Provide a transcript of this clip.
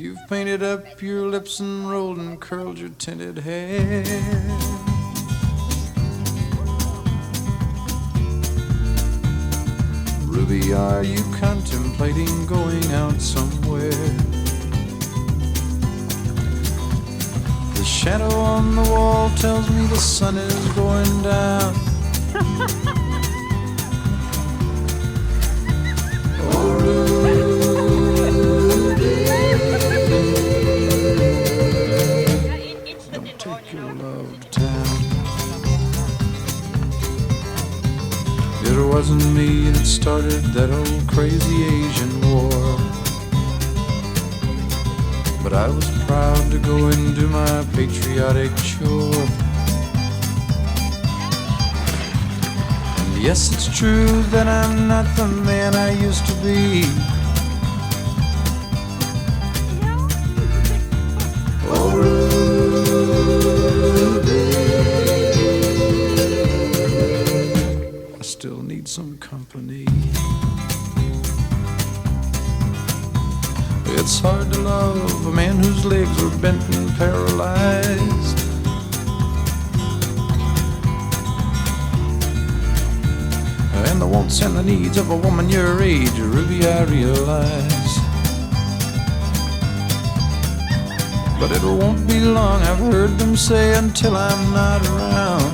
You've painted up your lips and rolled and curled your tinted hair. Ruby, are you contemplating going out somewhere? The shadow on the wall tells me the sun is going down. Oh, Ruby, don't take your love to town. It wasn't me that started that old crazy Asian war, but I was proud to go and do my patriotic chore. And yes, it's true that I'm not the man I used to be. Oh, Ruby, I still need some company. It's hard to love a man whose legs are bent and paralyzed. And the wants and the needs of a woman your age, Ruby, I realize. But it won't be long, I've heard them say, until I'm not around.